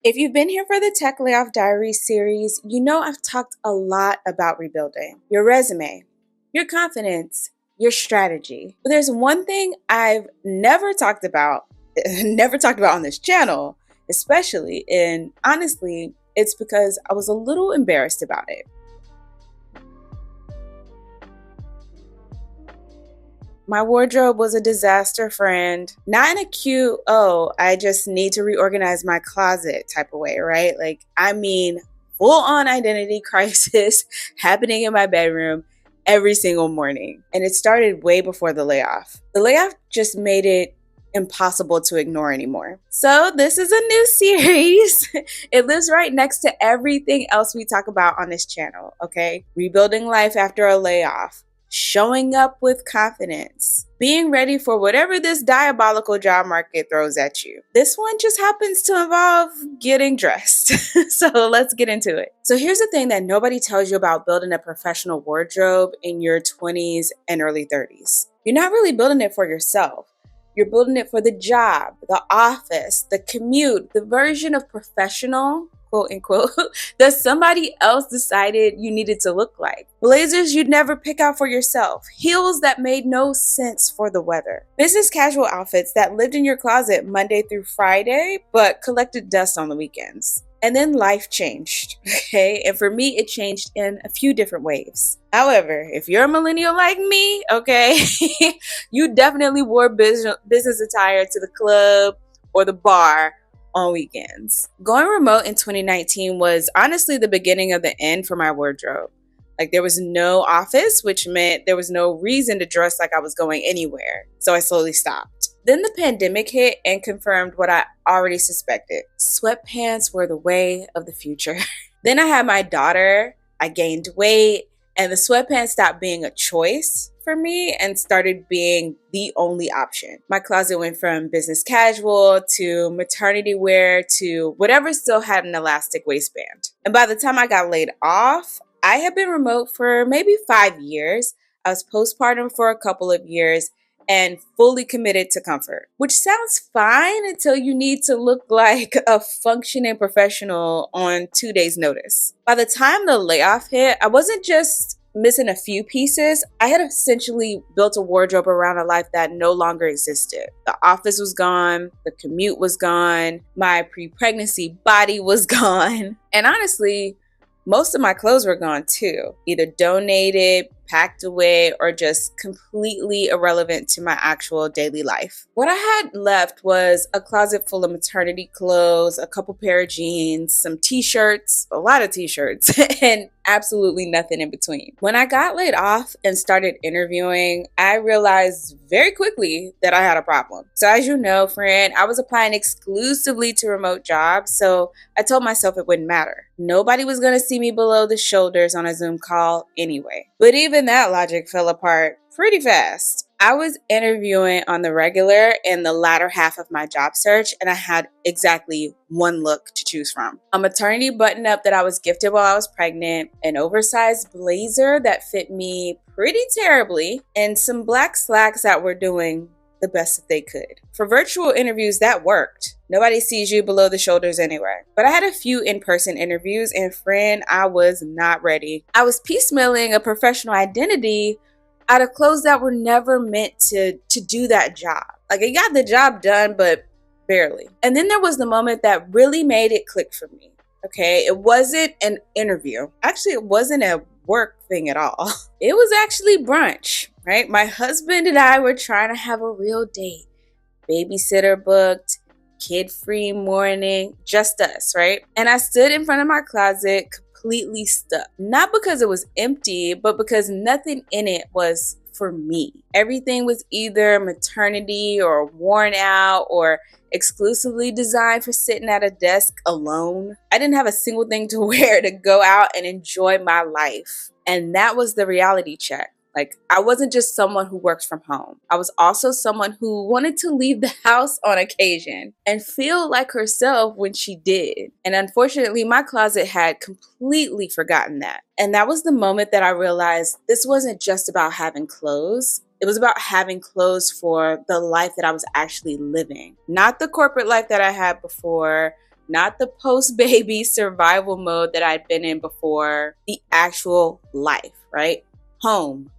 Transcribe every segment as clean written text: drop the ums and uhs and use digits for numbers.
If you've been here for the Tech Layoff Diary series, you know I've talked a lot about rebuilding your resume, your confidence, your strategy. But there's one thing I've never talked about, never talked about on this channel, especially, and honestly, it's because I was a little embarrassed about it. My wardrobe was a disaster, friend. Not in a cute, oh, I just need to reorganize my closet type of way, right? Like, I mean, full on identity crisis happening in my bedroom every single morning. And it started way before the layoff. The layoff just made it impossible to ignore anymore. So, this is a new series. It lives right next to everything else we talk about on this channel, okay? Rebuilding life after a layoff, showing up with confidence, being ready for whatever this diabolical job market throws at you. This one just happens to involve getting dressed. So let's get into it. So here's the thing that nobody tells you about building a professional wardrobe in your 20s and early 30s. You're not really building it for yourself. You're building it for the job, the office, the commute, the version of professional, quote unquote, that somebody else decided you needed to look like. Blazers you'd never pick out for yourself. Heels that made no sense for the weather. Business casual outfits that lived in your closet Monday through Friday, but collected dust on the weekends. And then life changed, okay? And for me, it changed in a few different waves. However, if you're a millennial like me, okay, you definitely wore business attire to the club or the bar on weekends. Going remote in 2019 was honestly the beginning of the end for my wardrobe. Like, there was no office, which meant there was no reason to dress like I was going anywhere. So I slowly stopped. Then the pandemic hit and confirmed what I already suspected. Sweatpants were the way of the future. Then I had my daughter, I gained weight, and the sweatpants stopped being a choice for me and started being the only option. My closet went from business casual to maternity wear to whatever still had an elastic waistband. And by the time I got laid off, I had been remote for maybe 5 years. I was postpartum for a couple of years and fully committed to comfort, which sounds fine until you need to look like a functioning professional on 2 days' notice. By the time the layoff hit, I wasn't just missing a few pieces. I had essentially built a wardrobe around a life that no longer existed. The office was gone, the commute was gone, my pre-pregnancy body was gone, and honestly, most of my clothes were gone too, either donated, packed away, or just completely irrelevant to my actual daily life. What I had left was a closet full of maternity clothes, a couple pair of jeans, some t-shirts, a lot of t-shirts, and absolutely nothing in between. When I got laid off and started interviewing, I realized very quickly that I had a problem. So as you know, friend, I was applying exclusively to remote jobs, so I told myself it wouldn't matter. Nobody was going to see me below the shoulders on a Zoom call anyway. But even that logic fell apart pretty fast. I was interviewing on the regular in the latter half of my job search, and I had exactly one look to choose from. A maternity button-up that I was gifted while I was pregnant, an oversized blazer that fit me pretty terribly, and some black slacks that were doing the best that they could. For virtual interviews, that worked. Nobody sees you below the shoulders anyway. But I had a few in-person interviews, and friend, I was not ready. I was piecemealing a professional identity out of clothes that were never meant to do that job. Like, it got the job done, but barely. And then there was the moment that really made it click for me. Okay, it wasn't an interview. Actually, it wasn't a work thing at all. It was actually brunch, right? My husband and I were trying to have a real date. Babysitter booked, kid-free morning, just us, right? And I stood in front of my closet completely stuck. Not because it was empty, but because nothing in it was for me. Everything was either maternity or worn out or exclusively designed for sitting at a desk alone. I didn't have a single thing to wear to go out and enjoy my life. And that was the reality check. Like, I wasn't just someone who works from home. I was also someone who wanted to leave the house on occasion and feel like herself when she did. And unfortunately, my closet had completely forgotten that. And that was the moment that I realized this wasn't just about having clothes. It was about having clothes for the life that I was actually living. Not the corporate life that I had before, not the post-baby survival mode that I'd been in before, the actual life, right? Home,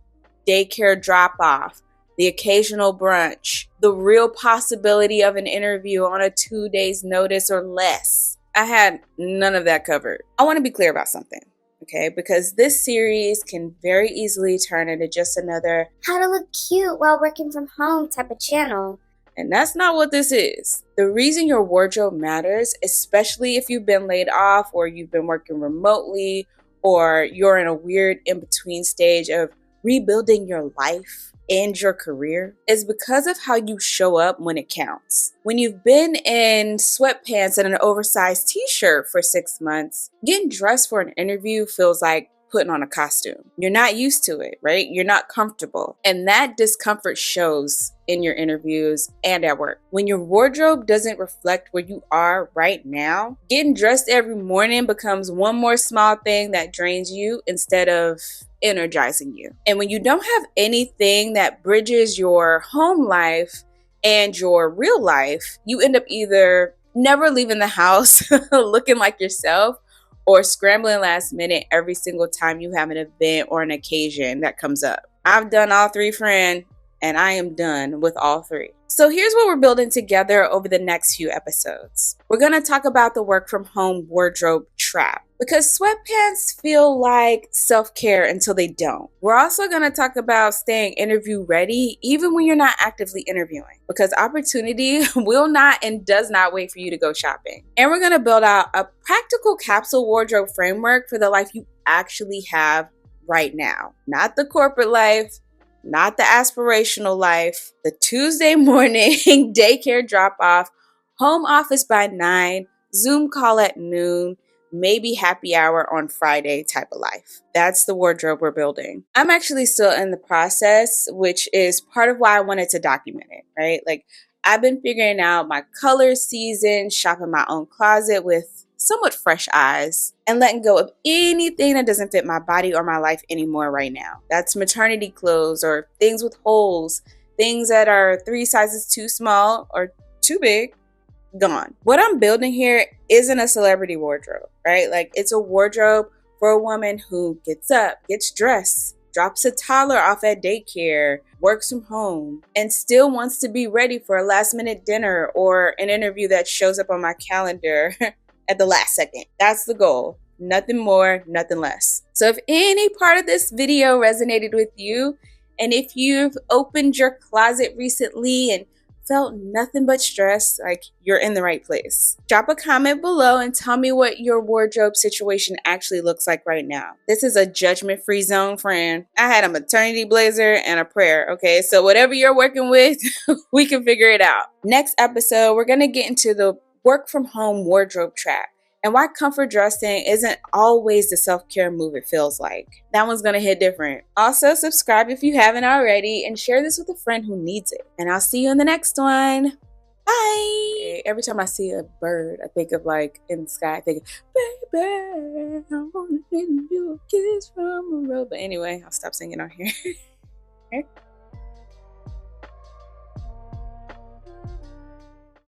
daycare drop-off, the occasional brunch, the real possibility of an interview on a 2 days notice or less. I had none of that covered. I want to be clear about something, okay? Because this series can very easily turn into just another how to look cute while working from home type of channel. And that's not what this is. The reason your wardrobe matters, especially if you've been laid off or you've been working remotely or you're in a weird in-between stage of rebuilding your life and your career, is because of how you show up when it counts. When you've been in sweatpants and an oversized t-shirt for 6 months, getting dressed for an interview feels like putting on a costume. You're not used to it, right? You're not comfortable. And that discomfort shows in your interviews and at work. When your wardrobe doesn't reflect where you are right now, getting dressed every morning becomes one more small thing that drains you instead of energizing you. And when you don't have anything that bridges your home life and your real life, you end up either never leaving the house looking like yourself or scrambling last minute every single time you have an event or an occasion that comes up. I've done all three, friend, and I am done with all three. So here's what we're building together over the next few episodes. We're going to talk about the work from home wardrobe trap, because sweatpants feel like self-care until they don't. We're also going to talk about staying interview ready even when you're not actively interviewing, because opportunity will not and does not wait for you to go shopping. And we're going to build out a practical capsule wardrobe framework for the life you actually have right now. Not the corporate life, not the aspirational life, the Tuesday morning daycare drop-off, home office by 9, Zoom call at noon, maybe happy hour on Friday type of life. That's the wardrobe we're building. I'm actually still in the process, which is part of why I wanted to document it, right? Like, I've been figuring out my color season, shopping my own closet with somewhat fresh eyes, and letting go of anything that doesn't fit my body or my life anymore right now. That's maternity clothes or things with holes, things that are 3 sizes too small or too big, gone. What I'm building here isn't a celebrity wardrobe, right? Like, it's a wardrobe for a woman who gets up, gets dressed, drops a toddler off at daycare, works from home, and still wants to be ready for a last minute dinner or an interview that shows up on my calendar at the last second. That's the goal. Nothing more, nothing less. So if any part of this video resonated with you, and if you've opened your closet recently and felt nothing but stress, like, you're in the right place. Drop a comment below and tell me what your wardrobe situation actually looks like right now. This is a judgment-free zone, friend. I had a maternity blazer and a prayer, okay? So whatever you're working with, we can figure it out. Next episode, we're gonna get into the work from home wardrobe trap and why comfort dressing isn't always the self-care move it feels like. That one's gonna hit different. Also, subscribe if you haven't already and share this with a friend who needs it. And I'll see you in the next one. Bye. Every time I see a bird, I think of, like, in the sky, I think, baby, I wanna give you a kiss from a road. But anyway, I'll stop singing on here.